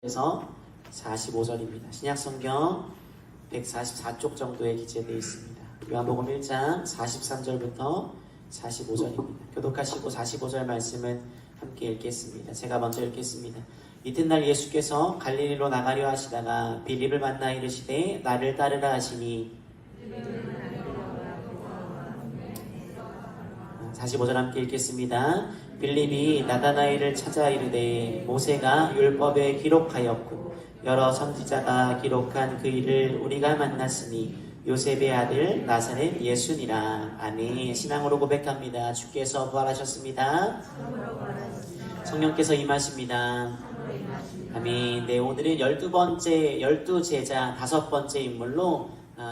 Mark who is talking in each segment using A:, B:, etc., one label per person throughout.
A: 그래서 45절입니다. 신약성경 144쪽 정도에 기재되어 있습니다. 요한복음 1장 43절부터 45절입니다. 교독하시고 45절 말씀은 함께 읽겠습니다. 제가 먼저 읽겠습니다. 이튿날 예수께서 갈릴리로 나가려 하시다가 빌립을 만나 이르시되 나를 따르라 하시니 45절 함께 읽겠습니다. 빌립이 나다나엘을 찾아 이르되 모세가 율법에 기록하였고 여러 선지자가 기록한 그 일을 우리가 만났으니 요셉의 아들 나사렛 예수니라. 아멘. 신앙으로 고백합니다. 주께서 부활하셨습니다. 성령께서 임하십니다. 아멘. 네, 오늘은 12 제자 5번째 인물로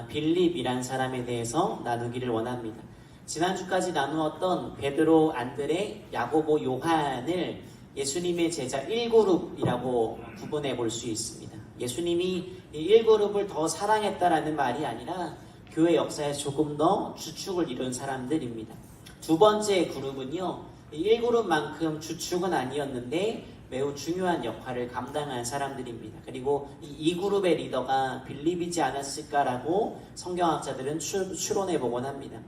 A: 빌립이란 사람에 대해서 나누기를 원합니다. 지난주까지 나누었던 베드로, 안드레, 야고보, 요한을 예수님의 제자 1그룹이라고 구분해 볼 수 있습니다. 예수님이 이 1그룹을 더 사랑했다라는 말이 아니라 교회 역사에서 조금 더 주축을 이룬 사람들입니다. 두 번째 그룹은요, 1그룹만큼 주축은 아니었는데 매우 중요한 역할을 감당한 사람들입니다. 그리고 이 2그룹의 리더가 빌립이지 않았을까라고 성경학자들은 추론해 보곤 합니다.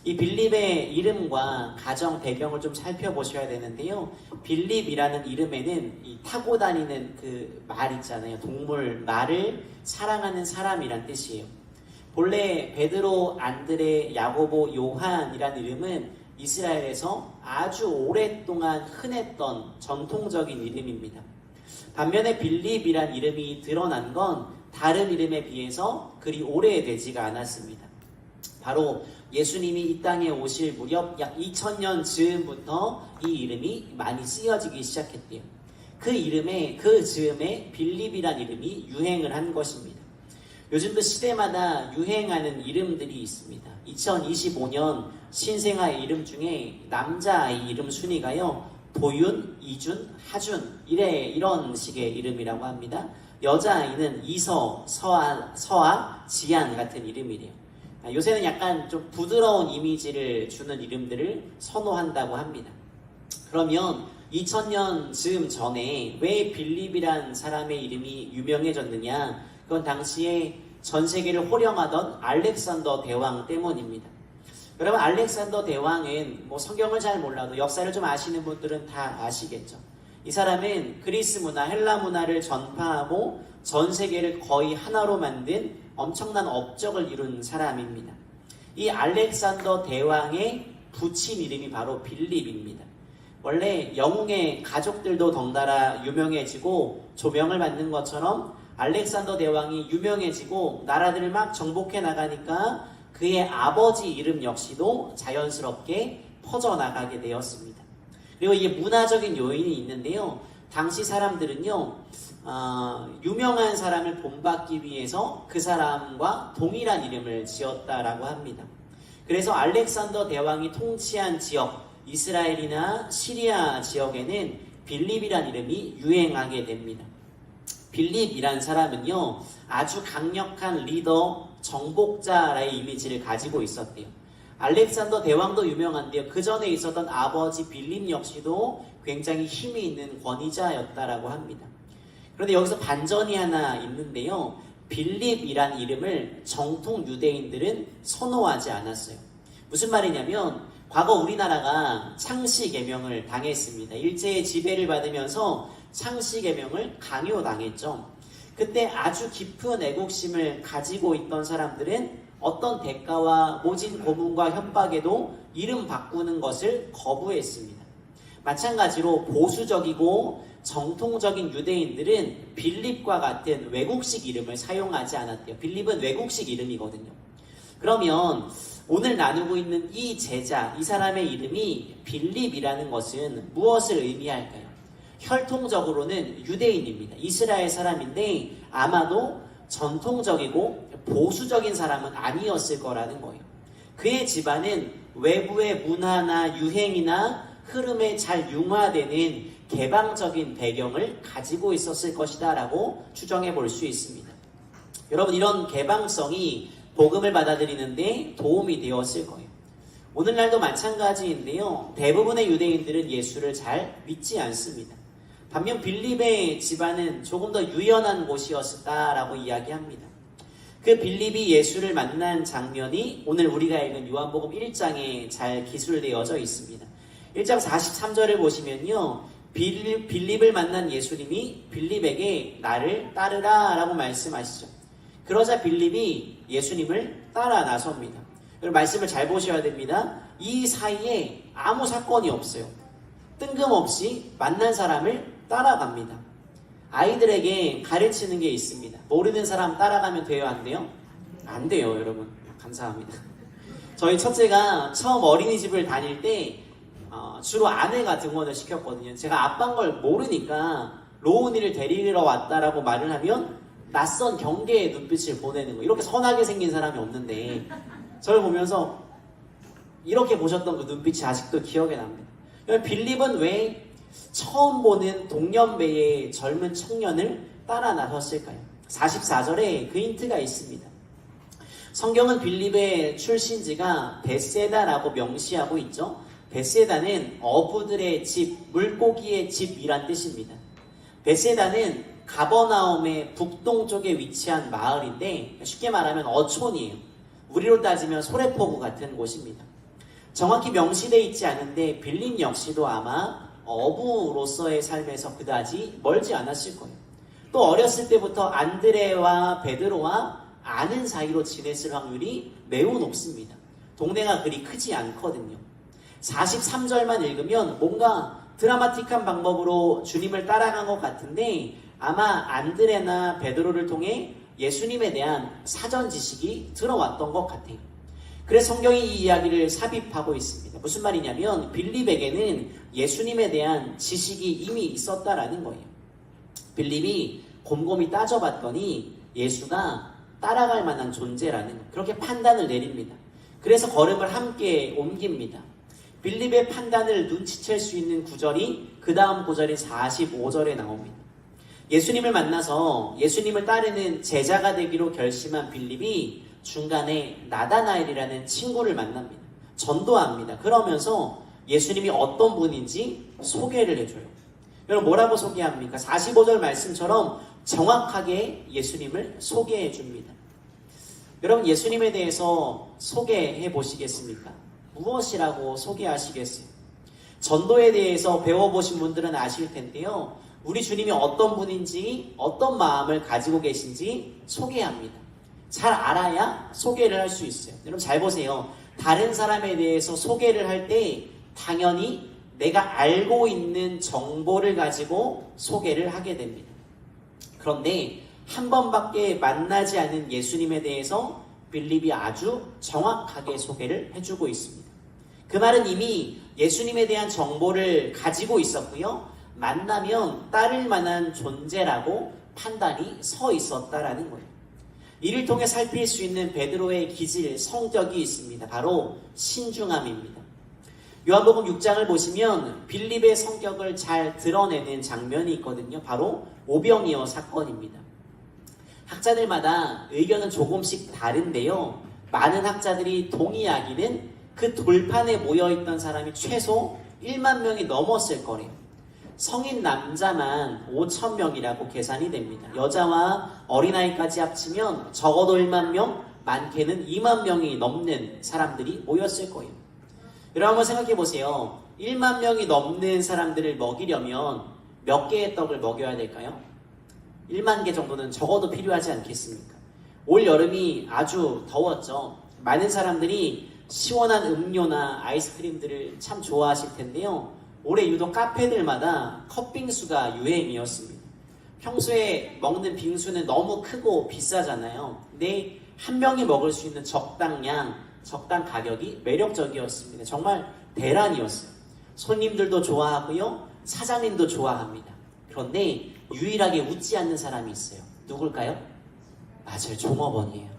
A: 이 빌립의 이름과 가정 배경을 좀 살펴보셔야 되는데요. 빌립이라는 이름에는 이 타고 다니는 그 말 있잖아요. 동물, 말을 사랑하는 사람이란 뜻이에요. 본래 베드로, 안드레, 야고보, 요한이라는 이름은 이스라엘에서 아주 오랫동안 흔했던 전통적인 이름입니다. 반면에 빌립이란 이름이 드러난 건 다른 이름에 비해서 그리 오래되지가 않았습니다. 바로 예수님이 이 땅에 오실 무렵 약 2000년 즈음부터 이 이름이 많이 쓰여지기 시작했대요. 그 즈음에 빌립이란 이름이 유행을 한 것입니다. 요즘도 시대마다 유행하는 이름들이 있습니다. 2025년 신생아의 이름 중에 남자아이 이름 순위가요, 도윤, 이준, 하준 이런 식의 이름이라고 합니다. 여자아이는 이서, 서아, 지안 같은 이름이래요. 요새는 약간 좀 부드러운 이미지를 주는 이름들을 선호한다고 합니다. 그러면 2000년 즈음 전에 왜 빌립이란 사람의 이름이 유명해졌느냐? 그건 당시에 전 세계를 호령하던 알렉산더 대왕 때문입니다. 여러분, 알렉산더 대왕은 성경을 잘 몰라도 역사를 좀 아시는 분들은 다 아시겠죠. 이 사람은 그리스 문화, 헬라 문화를 전파하고 전 세계를 거의 하나로 만든 엄청난 업적을 이룬 사람입니다. 이 알렉산더 대왕의 부친 이름이 바로 빌립입니다. 원래 영웅의 가족들도 덩달아 유명해지고 조명을 받는 것처럼 알렉산더 대왕이 유명해지고 나라들을 막 정복해 나가니까 그의 아버지 이름 역시도 자연스럽게 퍼져나가게 되었습니다. 그리고 이게 문화적인 요인이 있는데요. 당시 사람들은요, 유명한 사람을 본받기 위해서 그 사람과 동일한 이름을 지었다라고 합니다. 그래서 알렉산더 대왕이 통치한 지역, 이스라엘이나 시리아 지역에는 빌립이란 이름이 유행하게 됩니다. 빌립이란 사람은요, 아주 강력한 리더, 정복자라의 이미지를 가지고 있었대요. 알렉산더 대왕도 유명한데요. 그 전에 있었던 아버지 빌립 역시도 굉장히 힘이 있는 권위자였다라고 합니다. 그런데 여기서 반전이 하나 있는데요. 빌립이란 이름을 정통 유대인들은 선호하지 않았어요. 무슨 말이냐면 과거 우리나라가 창씨개명을 당했습니다. 일제의 지배를 받으면서 창씨개명을 강요당했죠. 그때 아주 깊은 애국심을 가지고 있던 사람들은 어떤 대가와 모진 고문과 협박에도 이름 바꾸는 것을 거부했습니다. 마찬가지로 보수적이고 정통적인 유대인들은 빌립과 같은 외국식 이름을 사용하지 않았대요. 빌립은 외국식 이름이거든요. 그러면 오늘 나누고 있는 이 제자, 이 사람의 이름이 빌립이라는 것은 무엇을 의미할까요? 혈통적으로는 유대인입니다. 이스라엘 사람인데 아마도 전통적이고 보수적인 사람은 아니었을 거라는 거예요. 그의 집안은 외부의 문화나 유행이나 흐름에 잘 융화되는 개방적인 배경을 가지고 있었을 것이다 라고 추정해 볼 수 있습니다. 여러분, 이런 개방성이 복음을 받아들이는데 도움이 되었을 거예요. 오늘날도 마찬가지인데요. 대부분의 유대인들은 예수를 잘 믿지 않습니다. 반면 빌립의 집안은 조금 더 유연한 곳이었다라고 이야기합니다. 그 빌립이 예수를 만난 장면이 오늘 우리가 읽은 요한복음 1장에 잘 기술되어져 있습니다. 1장 43절을 보시면요, 빌립을 만난 예수님이 빌립에게 나를 따르라 라고 말씀하시죠. 그러자 빌립이 예수님을 따라 나섭니다. 여러분, 말씀을 잘 보셔야 됩니다. 이 사이에 아무 사건이 없어요. 뜬금없이 만난 사람을 따라갑니다. 아이들에게 가르치는 게 있습니다. 모르는 사람 따라가면 돼요, 안 돼요? 안 돼요, 여러분. 감사합니다. 저희 첫째가 처음 어린이집을 다닐 때 주로 아내가 등원을 시켰거든요. 제가 아빠인 걸 모르니까 로운이를 데리러 왔다라고 말을 하면 낯선 경계의 눈빛을 보내는 거. 이렇게 선하게 생긴 사람이 없는데 저를 보면서 이렇게 보셨던 그 눈빛이 아직도 기억에 납니다. 빌립은 왜 처음 보는 동년배의 젊은 청년을 따라 나섰을까요? 44절에 그 힌트가 있습니다. 성경은 빌립의 출신지가 베세다라고 명시하고 있죠. 베세다는 어부들의 집, 물고기의 집이란 뜻입니다. 베세다는 가버나움의 북동쪽에 위치한 마을인데 쉽게 말하면 어촌이에요. 우리로 따지면 소래포구 같은 곳입니다. 정확히 명시되어 있지 않은데 빌립 역시도 아마 어부로서의 삶에서 그다지 멀지 않았을 거예요. 또 어렸을 때부터 안드레와 베드로와 아는 사이로 지냈을 확률이 매우 높습니다. 동네가 그리 크지 않거든요. 43절만 읽으면 뭔가 드라마틱한 방법으로 주님을 따라간 것 같은데 아마 안드레나 베드로를 통해 예수님에 대한 사전 지식이 들어왔던 것 같아요. 그래서 성경이 이 이야기를 삽입하고 있습니다. 무슨 말이냐면 빌립에게는 예수님에 대한 지식이 이미 있었다라는 거예요. 빌립이 곰곰이 따져봤더니 예수가 따라갈 만한 존재라는 거, 그렇게 판단을 내립니다. 그래서 걸음을 함께 옮깁니다. 빌립의 판단을 눈치챌 수 있는 구절이 그 다음 구절인 45절에 나옵니다. 예수님을 만나서 예수님을 따르는 제자가 되기로 결심한 빌립이 중간에 나다나엘이라는 친구를 만납니다. 전도합니다. 그러면서 예수님이 어떤 분인지 소개를 해줘요. 여러분, 뭐라고 소개합니까? 45절 말씀처럼 정확하게 예수님을 소개해 줍니다. 여러분, 예수님에 대해서 소개해 보시겠습니까? 무엇이라고 소개하시겠어요? 전도에 대해서 배워보신 분들은 아실 텐데요, 우리 주님이 어떤 분인지, 어떤 마음을 가지고 계신지 소개합니다. 잘 알아야 소개를 할 수 있어요. 여러분, 잘 보세요. 다른 사람에 대해서 소개를 할 때 당연히 내가 알고 있는 정보를 가지고 소개를 하게 됩니다. 그런데 한 번밖에 만나지 않은 예수님에 대해서 빌립이 아주 정확하게 소개를 해주고 있습니다. 그 말은 이미 예수님에 대한 정보를 가지고 있었고요, 만나면 따를 만한 존재라고 판단이 서 있었다라는 거예요. 이를 통해 살필 수 있는 베드로의 기질, 성격이 있습니다. 바로 신중함입니다. 요한복음 6장을 보시면 빌립의 성격을 잘 드러내는 장면이 있거든요. 바로 오병이어 사건입니다. 학자들마다 의견은 조금씩 다른데요, 많은 학자들이 동의하기는 그 돌판에 모여있던 사람이 최소 1만 명이 넘었을 거래요. 성인 남자만 5천 명이라고 계산이 됩니다. 여자와 어린아이까지 합치면 적어도 1만 명, 많게는 2만 명이 넘는 사람들이 모였을 거예요. 여러분, 한번 생각해 보세요. 1만 명이 넘는 사람들을 먹이려면 몇 개의 떡을 먹여야 될까요? 1만 개 정도는 적어도 필요하지 않겠습니까? 올 여름이 아주 더웠죠. 많은 사람들이 시원한 음료나 아이스크림들을 참 좋아하실 텐데요, 올해 유독 카페들마다 컵빙수가 유행이었습니다. 평소에 먹는 빙수는 너무 크고 비싸잖아요. 근데 한 명이 먹을 수 있는 적당량, 적당 가격이 매력적이었습니다. 정말 대란이었어요. 손님들도 좋아하고요, 사장님도 좋아합니다. 그런데 유일하게 웃지 않는 사람이 있어요. 누굴까요? 맞아요, 종업원이에요.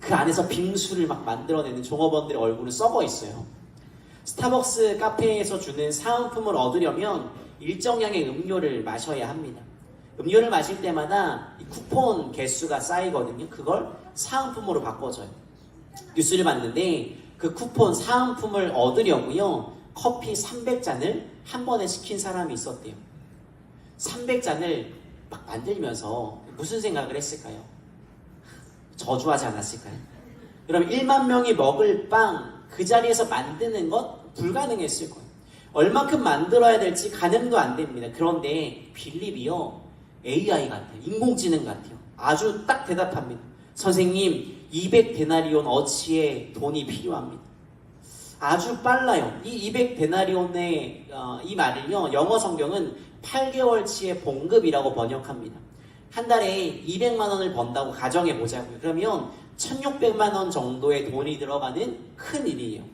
A: 그 안에서 빙수를 막 만들어내는 종업원들의 얼굴은 썩어 있어요. 스타벅스 카페에서 주는 사은품을 얻으려면 일정량의 음료를 마셔야 합니다. 음료를 마실 때마다 이 쿠폰 개수가 쌓이거든요. 그걸 사은품으로 바꿔줘요. 뉴스를 봤는데 그 쿠폰 사은품을 얻으려고요, 커피 300잔을 한 번에 시킨 사람이 있었대요. 300잔을 막 만들면서 무슨 생각을 했을까요? 저주하지 않았을까요? 그럼 1만 명이 먹을 빵 그 자리에서 만드는 것 불가능했을 거예요. 얼만큼 만들어야 될지 가늠도 안 됩니다. 그런데 빌립이요, AI 같아요. 인공지능 같아요. 아주 딱 대답합니다. 선생님, 200데나리온 어치의 돈이 필요합니다. 아주 빨라요. 이 200데나리온의 이 말을요, 영어 성경은 8개월치의 봉급이라고 번역합니다. 한 달에 200만 원을 번다고 가정해 보자고요. 그러면 1600만 원 정도의 돈이 들어가는 큰 일이에요.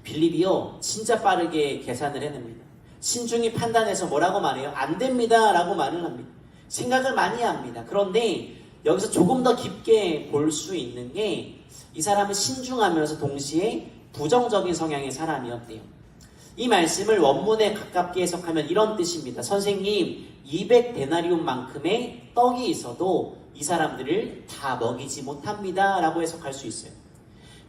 A: 빌립이요, 진짜 빠르게 계산을 해냅니다. 신중히 판단해서 뭐라고 말해요? 안 됩니다 라고 말을 합니다. 생각을 많이 합니다. 그런데 여기서 조금 더 깊게 볼 수 있는 게, 이 사람은 신중하면서 동시에 부정적인 성향의 사람이었대요. 이 말씀을 원문에 가깝게 해석하면 이런 뜻입니다. 선생님, 200데나리온만큼의 떡이 있어도 이 사람들을 다 먹이지 못합니다 라고 해석할 수 있어요.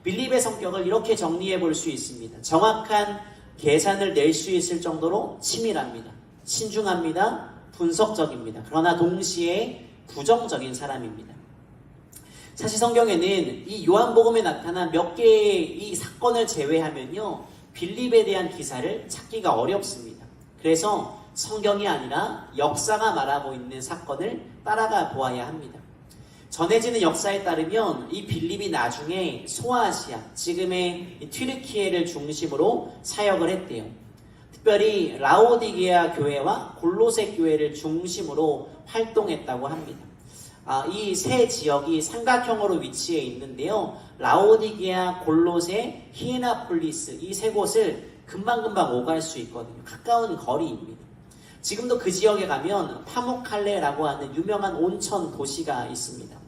A: 빌립의 성격을 이렇게 정리해 볼 수 있습니다. 정확한 계산을 낼 수 있을 정도로 치밀합니다. 신중합니다. 분석적입니다. 그러나 동시에 부정적인 사람입니다. 사실 성경에는 이 요한복음에 나타난 몇 개의 이 사건을 제외하면요, 빌립에 대한 기사를 찾기가 어렵습니다. 그래서 성경이 아니라 역사가 말하고 있는 사건을 따라가 보아야 합니다. 전해지는 역사에 따르면 이 빌립이 나중에 소아시아, 지금의 튀르키예를 중심으로 사역을 했대요. 특별히 라오디게아 교회와 골로새 교회를 중심으로 활동했다고 합니다. 이 세 지역이 삼각형으로 위치해 있는데요. 라오디게아, 골로새, 히에나폴리스, 이 세 곳을 금방금방 오갈 수 있거든요. 가까운 거리입니다. 지금도 그 지역에 가면 파무칼레라고 하는 유명한 온천 도시가 있습니다.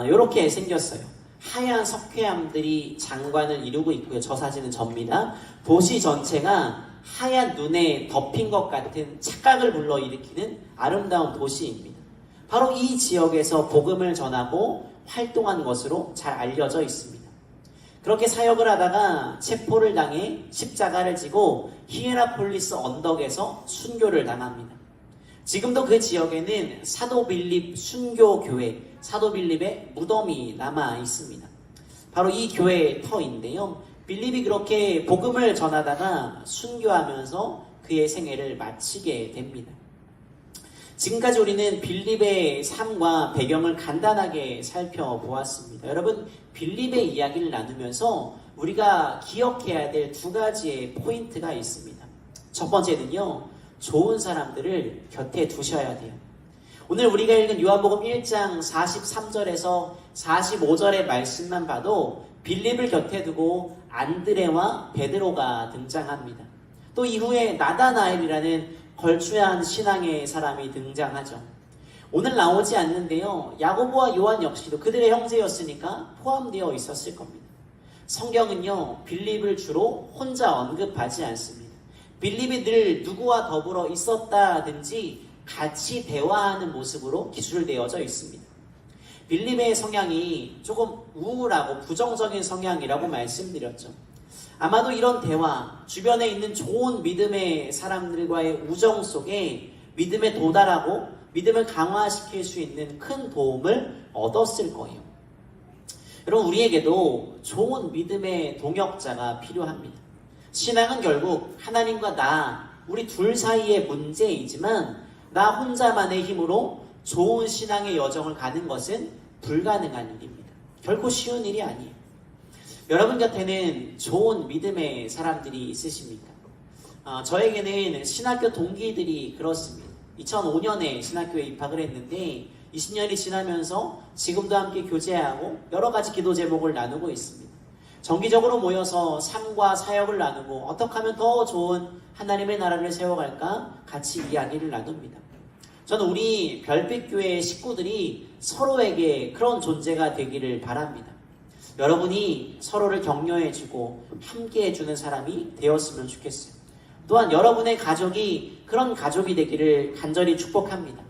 A: 이렇게 생겼어요. 하얀 석회암들이 장관을 이루고 있고요. 저 사진은 접니다. 도시 전체가 하얀 눈에 덮인 것 같은 착각을 불러일으키는 아름다운 도시입니다. 바로 이 지역에서 복음을 전하고 활동한 것으로 잘 알려져 있습니다. 그렇게 사역을 하다가 체포를 당해 십자가를 지고 히에라폴리스 언덕에서 순교를 당합니다. 지금도 그 지역에는 사도 빌립 순교교회, 사도 빌립의 무덤이 남아 있습니다. 바로 이 교회의 터인데요. 빌립이 그렇게 복음을 전하다가 순교하면서 그의 생애를 마치게 됩니다. 지금까지 우리는 빌립의 삶과 배경을 간단하게 살펴보았습니다. 여러분, 빌립의 이야기를 나누면서 우리가 기억해야 될 두 가지의 포인트가 있습니다. 첫 번째는요, 좋은 사람들을 곁에 두셔야 돼요. 오늘 우리가 읽은 요한복음 1장 43절에서 45절의 말씀만 봐도 빌립을 곁에 두고 안드레와 베드로가 등장합니다. 또 이후에 나다나엘이라는 걸출한 신앙의 사람이 등장하죠. 오늘 나오지 않는데요, 야고보와 요한 역시도 그들의 형제였으니까 포함되어 있었을 겁니다. 성경은요, 빌립을 주로 혼자 언급하지 않습니다. 빌립이 늘 누구와 더불어 있었다든지 같이 대화하는 모습으로 기술되어져 있습니다. 빌립의 성향이 조금 우울하고 부정적인 성향이라고 말씀드렸죠. 아마도 이런 대화, 주변에 있는 좋은 믿음의 사람들과의 우정 속에 믿음에 도달하고 믿음을 강화시킬 수 있는 큰 도움을 얻었을 거예요. 여러분, 우리에게도 좋은 믿음의 동역자가 필요합니다. 신앙은 결국 하나님과 나, 우리 둘 사이의 문제이지만 나 혼자만의 힘으로 좋은 신앙의 여정을 가는 것은 불가능한 일입니다. 결코 쉬운 일이 아니에요. 여러분 곁에는 좋은 믿음의 사람들이 있으십니까? 저에게는 신학교 동기들이 그렇습니다. 2005년에 신학교에 입학을 했는데 20년이 지나면서 지금도 함께 교제하고 여러 가지 기도 제목을 나누고 있습니다. 정기적으로 모여서 삶과 사역을 나누고 어떻게 하면 더 좋은 하나님의 나라를 세워갈까 같이 이야기를 나눕니다. 저는 우리 별빛교회의 식구들이 서로에게 그런 존재가 되기를 바랍니다. 여러분이 서로를 격려해주고 함께해주는 사람이 되었으면 좋겠어요. 또한 여러분의 가족이 그런 가족이 되기를 간절히 축복합니다.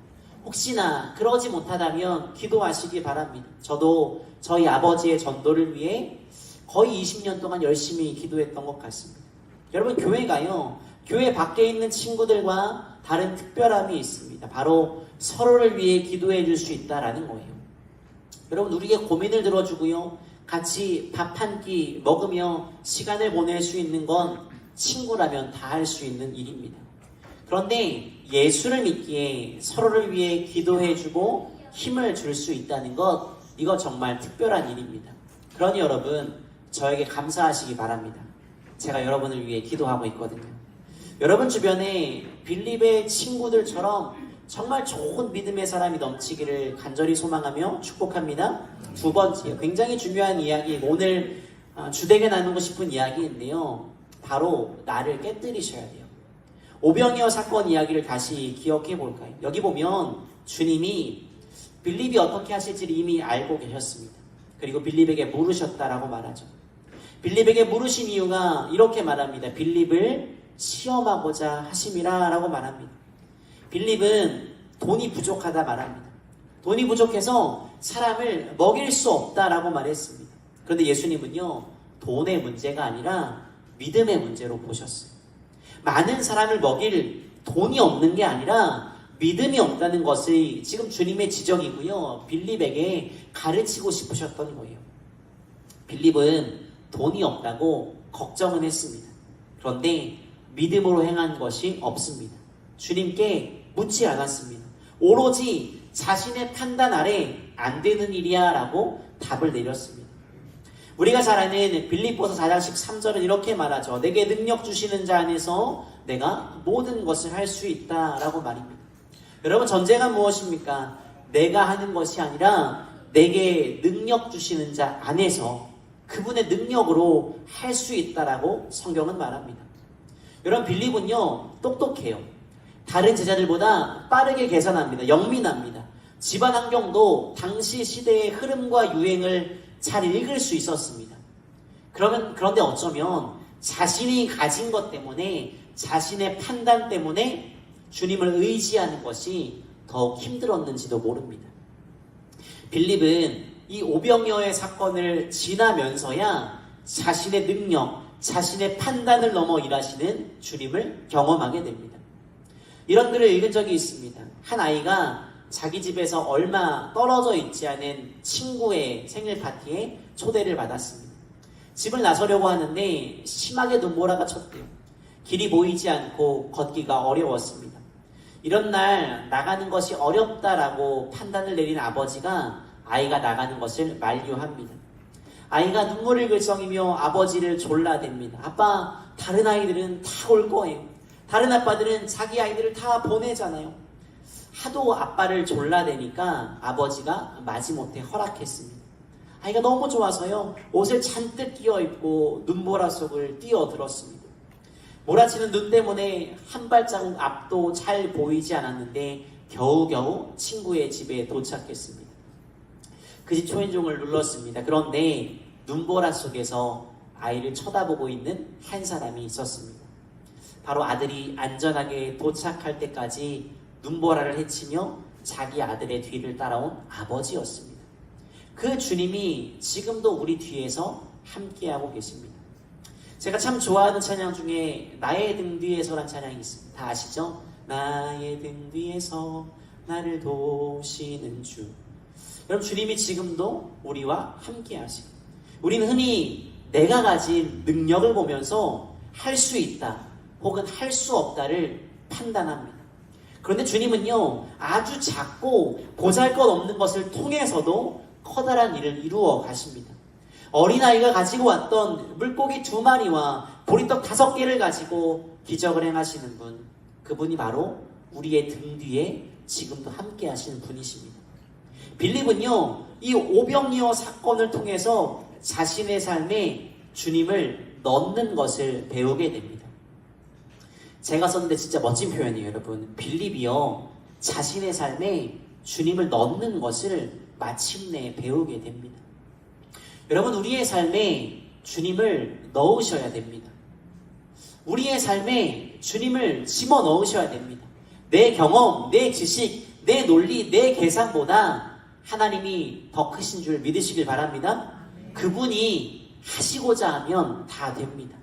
A: 혹시나 그러지 못하다면 기도하시기 바랍니다. 저도 저희 아버지의 전도를 위해 거의 20년 동안 열심히 기도했던 것 같습니다. 여러분, 교회가요, 교회 밖에 있는 친구들과 다른 특별함이 있습니다. 바로 서로를 위해 기도해 줄 수 있다라는 거예요. 여러분, 우리에게 고민을 들어주고요, 같이 밥 한 끼 먹으며 시간을 보낼 수 있는 건 친구라면 다 할 수 있는 일입니다. 그런데 예수를 믿기에 서로를 위해 기도해주고 힘을 줄 수 있다는 것, 이거 정말 특별한 일입니다. 그러니 여러분, 저에게 감사하시기 바랍니다. 제가 여러분을 위해 기도하고 있거든요. 여러분 주변에 빌립의 친구들처럼 정말 좋은 믿음의 사람이 넘치기를 간절히 소망하며 축복합니다. 두 번째, 굉장히 중요한 이야기, 오늘 주되게 나누고 싶은 이야기인데요. 바로 나를 깨뜨리셔야 돼요. 오병이어 사건 이야기를 다시 기억해 볼까요? 여기 보면 주님이 빌립이 어떻게 하실지를 이미 알고 계셨습니다. 그리고 빌립에게 물으셨다라고 말하죠. 빌립에게 물으신 이유가 이렇게 말합니다. 빌립을 시험하고자 하심이라 라고 말합니다. 빌립은 돈이 부족하다 말합니다. 돈이 부족해서 사람을 먹일 수 없다라고 말했습니다. 그런데 예수님은요, 돈의 문제가 아니라 믿음의 문제로 보셨어요. 많은 사람을 먹일 돈이 없는 게 아니라 믿음이 없다는 것이 지금 주님의 지적이고요, 빌립에게 가르치고 싶으셨던 거예요. 빌립은 돈이 없다고 걱정은 했습니다. 그런데 믿음으로 행한 것이 없습니다. 주님께 묻지 않았습니다. 오로지 자신의 판단 아래 안 되는 일이야 라고 답을 내렸습니다. 우리가 잘 아는 빌립보서 4장 13절은 이렇게 말하죠. 내게 능력 주시는 자 안에서 내가 모든 것을 할 수 있다 라고 말입니다. 여러분, 전제가 무엇입니까? 내가 하는 것이 아니라 내게 능력 주시는 자 안에서 그분의 능력으로 할 수 있다라고 성경은 말합니다. 여러분, 빌립은요, 똑똑해요. 다른 제자들보다 빠르게 계산합니다. 영민합니다. 집안 환경도 당시 시대의 흐름과 유행을 잘 읽을 수 있었습니다. 그런데 어쩌면 자신이 가진 것 때문에, 자신의 판단 때문에 주님을 의지하는 것이 더욱 힘들었는지도 모릅니다. 빌립은 이 오병이어의 사건을 지나면서야 자신의 능력, 자신의 판단을 넘어 일하시는 주님을 경험하게 됩니다. 이런 글을 읽은 적이 있습니다. 한 아이가 자기 집에서 얼마 떨어져 있지 않은 친구의 생일 파티에 초대를 받았습니다. 집을 나서려고 하는데 심하게 눈보라가 쳤대요. 길이 보이지 않고 걷기가 어려웠습니다. 이런 날 나가는 것이 어렵다라고 판단을 내린 아버지가 아이가 나가는 것을 만류합니다. 아이가 눈물을 글썽이며 아버지를 졸라댑니다. 아빠, 다른 아이들은 다 올 거예요. 다른 아빠들은 자기 아이들을 다 보내잖아요. 하도 아빠를 졸라대니까 아버지가 마지못해 허락했습니다. 아이가 너무 좋아서요, 옷을 잔뜩 끼어입고 눈보라 속을 뛰어들었습니다. 몰아치는 눈 때문에 한 발자국 앞도 잘 보이지 않았는데 겨우겨우 친구의 집에 도착했습니다. 그 집 초인종을 눌렀습니다. 그런데 눈보라 속에서 아이를 쳐다보고 있는 한 사람이 있었습니다. 바로 아들이 안전하게 도착할 때까지 눈보라를 헤치며 자기 아들의 뒤를 따라온 아버지였습니다. 그 주님이 지금도 우리 뒤에서 함께하고 계십니다. 제가 참 좋아하는 찬양 중에 나의 등 뒤에서란 찬양이 있습니다. 다 아시죠? 나의 등 뒤에서 나를 도우시는 주. 여러분, 주님이 지금도 우리와 함께 하시고, 우리는 흔히 내가 가진 능력을 보면서 할 수 있다 혹은 할 수 없다를 판단합니다. 그런데 주님은요, 아주 작고 보잘것없는 것을 통해서도 커다란 일을 이루어 가십니다. 어린아이가 가지고 왔던 물고기 2마리와 보리떡 5개를 가지고 기적을 행하시는 분, 그분이 바로 우리의 등 뒤에 지금도 함께 하시는 분이십니다. 빌립은요, 이 오병이어 사건을 통해서 자신의 삶에 주님을 넣는 것을 배우게 됩니다. 제가 썼는데 진짜 멋진 표현이에요, 여러분. 빌립이요, 자신의 삶에 주님을 넣는 것을 마침내 배우게 됩니다. 여러분, 우리의 삶에 주님을 넣으셔야 됩니다. 우리의 삶에 주님을 집어 넣으셔야 됩니다. 내 경험, 내 지식, 내 논리, 내 계산보다 하나님이 더 크신 줄 믿으시길 바랍니다. 그분이 하시고자 하면 다 됩니다.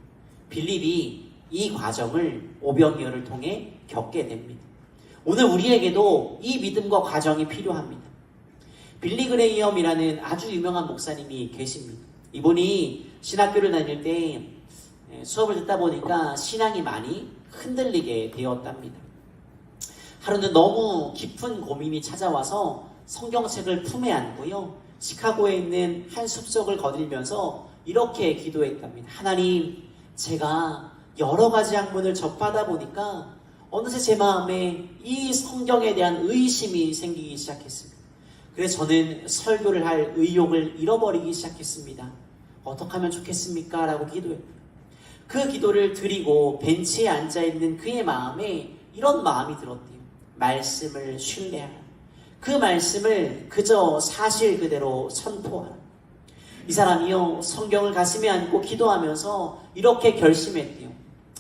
A: 빌립이 이 과정을 오병이어를 통해 겪게 됩니다. 오늘 우리에게도 이 믿음과 과정이 필요합니다. 빌리 그레이엄이라는 아주 유명한 목사님이 계십니다. 이분이 신학교를 다닐 때 수업을 듣다 보니까 신앙이 많이 흔들리게 되었답니다. 하루는 너무 깊은 고민이 찾아와서 성경책을 품에 안고요, 시카고에 있는 한 숲속을 거닐면서 이렇게 기도했답니다. 하나님, 제가 여러 가지 학문을 접하다 보니까 어느새 제 마음에 이 성경에 대한 의심이 생기기 시작했습니다. 그래서 저는 설교를 할 의욕을 잃어버리기 시작했습니다. 어떻게 하면 좋겠습니까? 라고 기도했어요. 그 기도를 드리고 벤치에 앉아있는 그의 마음에 이런 마음이 들었대요. 말씀을 신뢰하라. 그 말씀을 그저 사실 그대로 선포하라. 이 사람이요, 성경을 가슴에 안고 기도하면서 이렇게 결심했대요.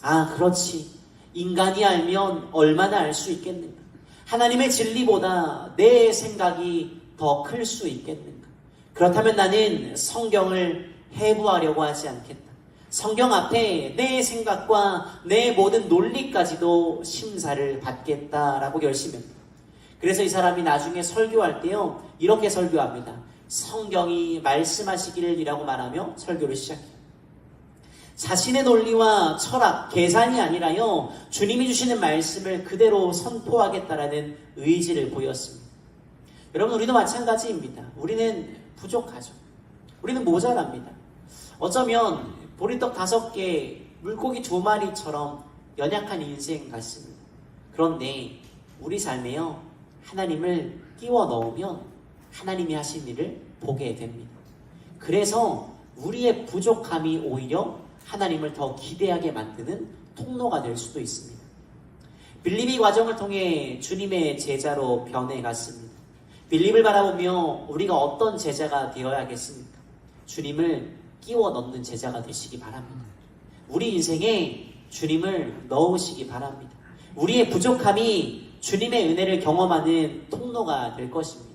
A: 아, 그렇지. 인간이 알면 얼마나 알 수 있겠는가. 하나님의 진리보다 내 생각이 더 클 수 있겠는가. 그렇다면 나는 성경을 해부하려고 하지 않겠다. 성경 앞에 내 생각과 내 모든 논리까지도 심사를 받겠다라고 결심했다. 그래서 이 사람이 나중에 설교할 때요, 이렇게 설교합니다. 성경이 말씀하시기를이라고 말하며 설교를 시작해요. 자신의 논리와 철학, 계산이 아니라요, 주님이 주시는 말씀을 그대로 선포하겠다라는 의지를 보였습니다. 여러분, 우리도 마찬가지입니다. 우리는 부족하죠. 우리는 모자랍니다. 어쩌면 보리떡 5개, 물고기 2마리처럼 연약한 인생 같습니다. 그런데 우리 삶에요, 하나님을 끼워 넣으면 하나님이 하신 일을 보게 됩니다. 그래서 우리의 부족함이 오히려 하나님을 더 기대하게 만드는 통로가 될 수도 있습니다. 빌립이 과정을 통해 주님의 제자로 변해갔습니다. 빌립을 바라보며 우리가 어떤 제자가 되어야겠습니까? 주님을 끼워 넣는 제자가 되시기 바랍니다. 우리 인생에 주님을 넣으시기 바랍니다. 우리의 부족함이 주님의 은혜를 경험하는 통로가 될 것입니다.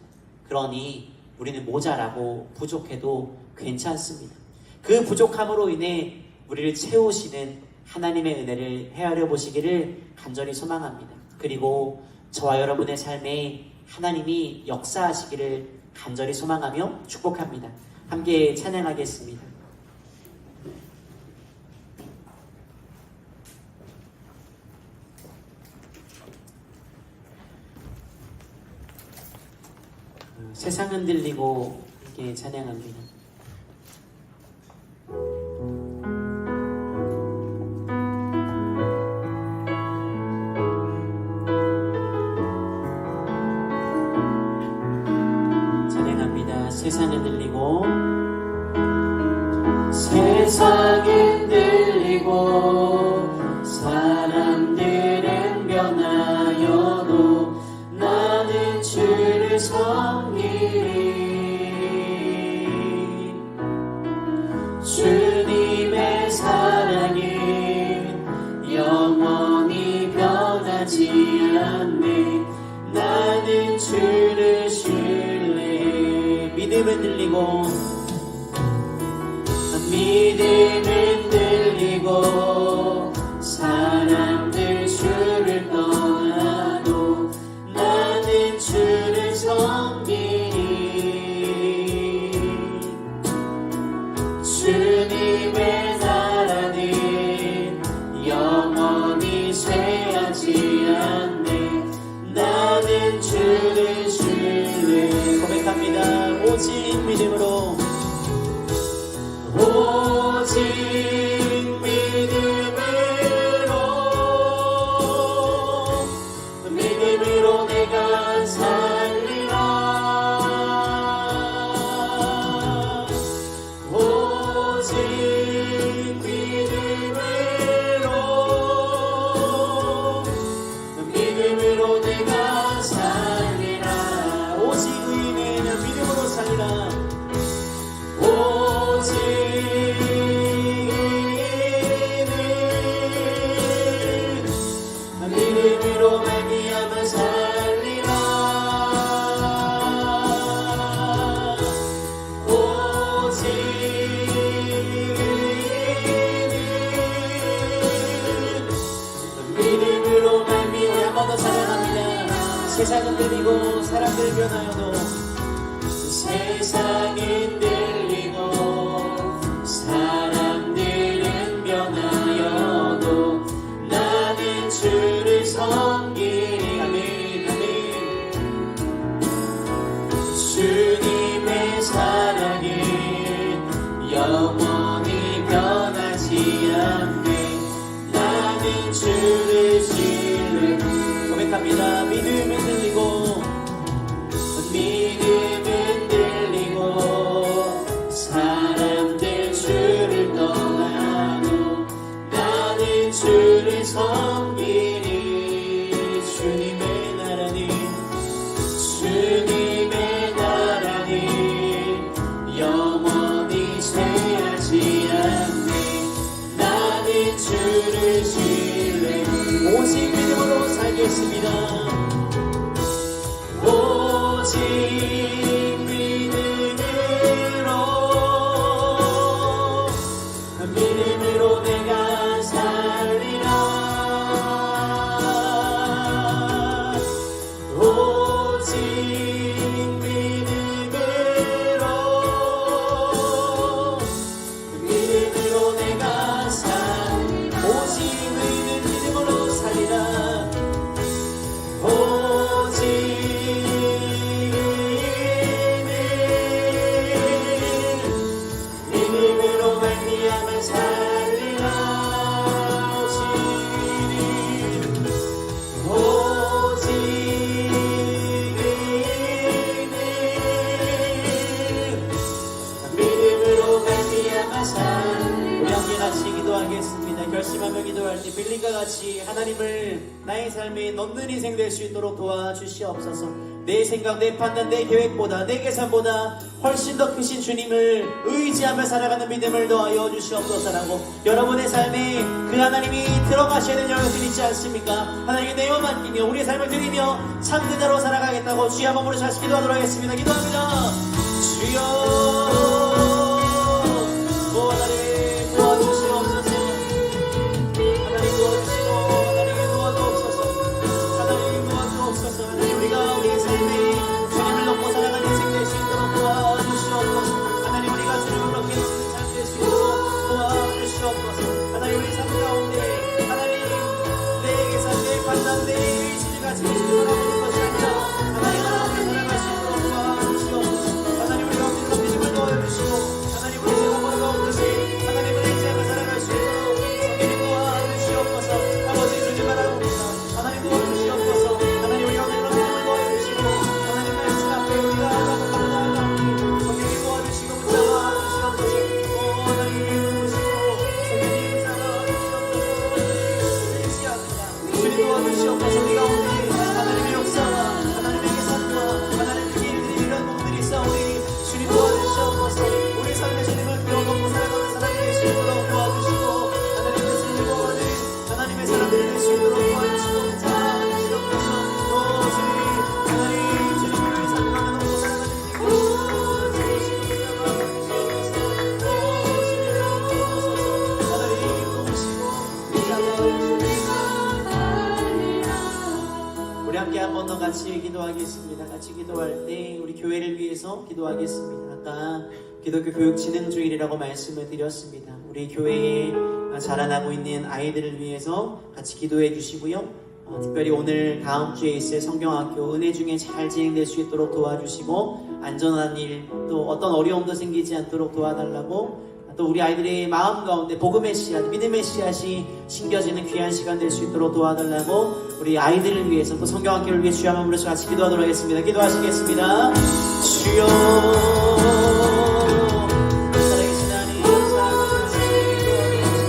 A: 그러니 우리는 모자라고 부족해도 괜찮습니다. 그 부족함으로 인해 우리를 채우시는 하나님의 은혜를 헤아려 보시기를 간절히 소망합니다. 그리고 저와 여러분의 삶에 하나님이 역사하시기를 간절히 소망하며 축복합니다. 함께 찬양하겠습니다. 세상 흔들리고 함께 찬양합니다. 찬양합니다. 세상 흔들리고 세상 흔들리고 사람들은 변하여도 나는 주를 섬기리. 주님의 사랑은 영원히 변하지 않네. 나는 주를 신뢰. 믿음은 들리고 믿음은 들리고 사람들 주를 떠나도 나는 주를 섬기리. 주님의 나라는 영원히 쇠하지 않네. 나는 주를 신뢰. 고백합니다. 오직 믿음으로, 오직 믿음으로 내가 살리라. 오직 믿음으로 내가 살리라. 오직 의인은 믿음으로 살리라. 흔들려도 세상은 들리고 사람들은 변하여도 나는 주를 섬기리. 아멘 아멘. 주님의 사랑은 영원히 변하지 않네. 나는 주를 신뢰 고백합니다. 믿음은 들리고 믿음은 들리고 사람들 주를 떠나도 나는 주를 섬기리. 주님의 나라는 주님의 나라는 영원히 쇠하지 않네. 나는 주를 신뢰 오직 믿음으로 살겠습니다. 오직 믿음으로 내가 살리라. 오직 믿음으로 내가 오직 믿음으로 살리라. 오직 믿음으로 말미암아 살리라. 오직 믿음으로 말미암아 우리 함께 같이 기도하겠습니다. 결심하며 기도할 때 빌린과 같이 하나님을 나의 삶에 넣는 인생 될 수 있도록 도와주시옵소서. 내 생각, 내 판단, 내 계획보다, 내 계산보다 훨씬 더 크신 주님을 의지하며 살아가는 믿음을 더하여 주시옵소서라고 여러분의 삶에 그 하나님이 들어가셔야 되는 영역들이 있지 않습니까? 하나님께 내어 맡기며 우리의 삶을 드리며 참된 자로 살아가겠다고 주여 한번 부르셔 다시 기도하도록 하겠습니다. 기도합니다. 주여 하나님 도와주시옵소서. 하나님 도와주시고 하나님 도와주옵소서. 하나님 도와주옵소서. 하나님 우리가 우리의 삶에 주님을 넘고 살아가는 인생 될 수 있도록 도와주시옵소서. 하나님 우리가 주님을 넘게 삶 될 수 있도록 도와주시옵소서. 하나님 우리 삶 가운데 하나님 내 계산 내 판단 내 의지가 지키시기 바라는 것이 아니라 하나님 하나님을 살아갈 수 있도록 도와주시옵소서. 하나님 우리 가운데 믿음을 도와주시고 하나님 우리 생각보다 없듯이 하나님을 의지하며 살아갈 수 있도록 성령님 도와주시옵소서. 아버지 주님 바라옵니다. 하나님 도와주시옵소서. 하나님 우리 가운데 그런 믿음을 도와주시고 하나님 말씀 앞에 우리가 나아가오니 성령님 도와주시고 붙잡아 주시옵소서. 하나님 도와주시고 성령님 붙잡아 주시옵소서. 의지합니다. 주님 도와주시옵소서. 우리 가운데 하나님의 역사와 하나님의 계산과 하나님의 일들이 이런 부분들이 있사오니 주님 도와주시옵소서. 우리 삶의 주님을 들어놓고 살아가는 사람이 될 수 있도록 도와주시고 하나님의 주님을 보아하는 하나님의 사람들이 될 수 있도록 도와주시고 붙잡아주시옵소서. 주님 하나님 주님을 위해서 살아가는 살아가는 우리 함께 한 번 더 같이 기도하겠습니다. 같이 기도할 때 우리 교회를 위해서 기도하겠습니다. 아까 기독교 교육진흥주일이라고 말씀을 드렸습니다. 우리 교회에 자라나고 있는 아이들을 위해서 같이 기도해 주시고요. 특별히 오늘 다음 주에 있을 성경학교 은혜 중에 잘 진행될 수 있도록 도와주시고 안전한 일 또 어떤 어려움도 생기지 않도록 도와달라고 또 우리 아이들의 마음 가운데 복음의 씨앗, 믿음의 씨앗이 심겨지는 귀한 시간 될 수 있도록 도와달라고 우리 아이들을 위해서 또 성경학교를 위해 주여 한번 부르셔서 같이 기도하도록 하겠습니다. 기도하시겠습니다. 주여 살아계신 하나님 사랑하시는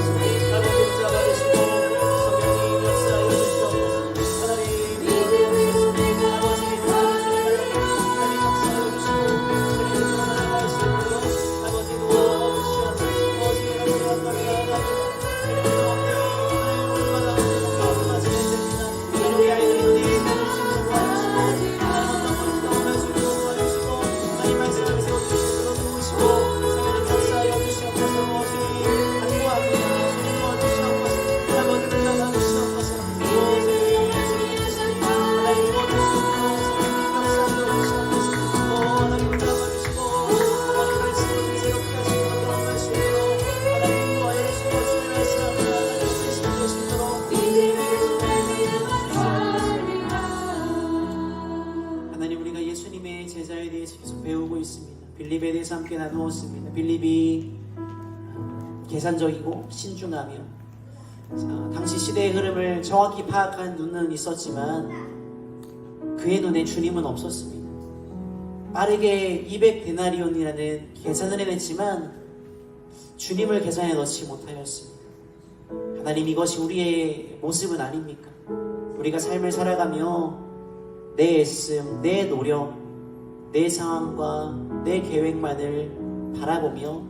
A: 하나님 아버지 붙잡아주시고 성령님 역사하여 주시옵소서. 하나님 아버지 하나님 역사하여 주시고 우리를 살아갈 수 있도록 아버지 도와주시옵소서. 우리 아이들이 내일 살을 수 있도록 도와주시고 하나님 말씀을 세워 예수님의 제자에 대해서 계속 배우고 있습니다. 빌립에 대해서 함께 나누었습니다. 빌립이 계산적이고 신중하며 당시 시대의 흐름을 정확히 파악한 눈은 있었지만 그의 눈에 주님은 없었습니다. 빠르게 200데나리온이라는 계산을 해냈지만 주님을 계산에 넣지 못하였습니다. 하나님, 이것이 우리의 모습은 아닙니까? 우리가 삶을 살아가며 내 애씀, 내 노력, 내 상황과 내 계획만을 바라보며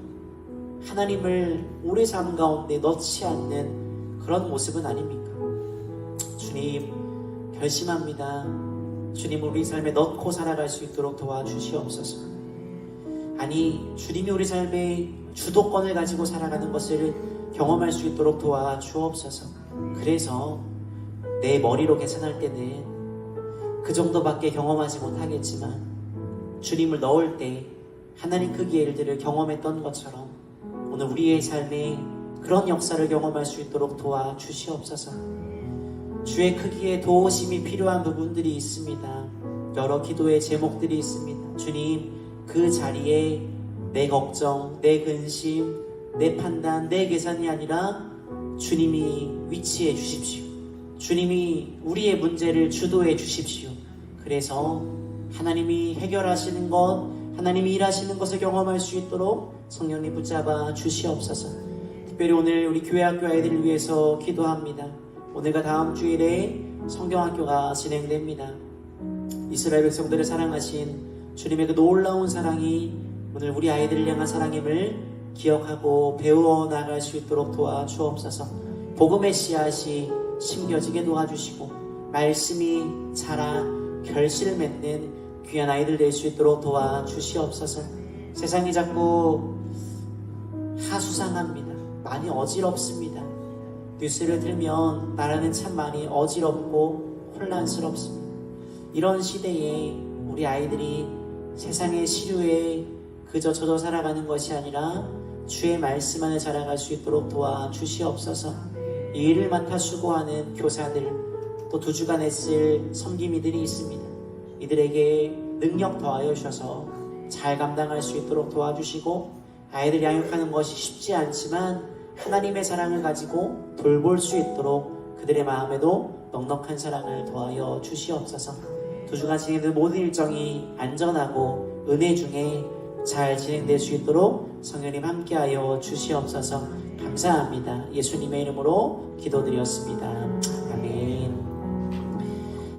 A: 하나님을 우리 삶 가운데 넣지 않는 그런 모습은 아닙니까? 주님, 결심합니다. 주님, 우리 삶에 넣고 살아갈 수 있도록 도와주시옵소서. 아니, 주님이 우리 삶의 주도권을 가지고 살아가는 것을 경험할 수 있도록 도와주옵소서. 그래서 내 머리로 계산할 때는 그 정도밖에 경험하지 못하겠지만 주님을 넣을 때 하나님 크기의 일들을 경험했던 것처럼 오늘 우리의 삶에 그런 역사를 경험할 수 있도록 도와주시옵소서. 주의 크기에 도우심이 필요한 부분들이 있습니다. 여러 기도의 제목들이 있습니다. 주님, 그 자리에 내 걱정, 내 근심, 내 판단, 내 계산이 아니라 주님이 위치해 주십시오. 주님이 우리의 문제를 주도해 주십시오. 그래서 하나님이 해결하시는 것, 하나님이 일하시는 것을 경험할 수 있도록 성령님 붙잡아 주시옵소서. 특별히 오늘 우리 교회학교 아이들을 위해서 기도합니다. 오늘과 다음 주일에 성경학교가 진행됩니다. 이스라엘 백성들을 사랑하신 주님의 그 놀라운 사랑이 오늘 우리 아이들을 향한 사랑임을 기억하고 배워 나갈 수 있도록 도와주옵소서. 복음의 씨앗이 심겨지게 도와주시고 말씀이 자라 결실을 맺는 귀한 아이들 될 수 있도록 도와주시옵소서. 세상이 자꾸 하수상합니다. 많이 어지럽습니다. 뉴스를 들면 나라는 참 많이 어지럽고 혼란스럽습니다. 이런 시대에 우리 아이들이 세상의 시류에 그저 젖어 살아가는 것이 아니라 주의 말씀 안에 자라갈 수 있도록 도와주시옵소서. 이 일을 맡아 수고하는 교사들, 또 2주간 애쓸 섬김이들이 있습니다. 이들에게 능력 더하여 주셔서 잘 감당할 수 있도록 도와주시고 아이들 양육하는 것이 쉽지 않지만 하나님의 사랑을 가지고 돌볼 수 있도록 그들의 마음에도 넉넉한 사랑을 더하여 주시옵소서. 2주간 진행된 모든 일정이 안전하고 은혜 중에 잘 진행될 수 있도록 성령님 함께하여 주시옵소서. 감사합니다. 예수님의 이름으로 기도드렸습니다.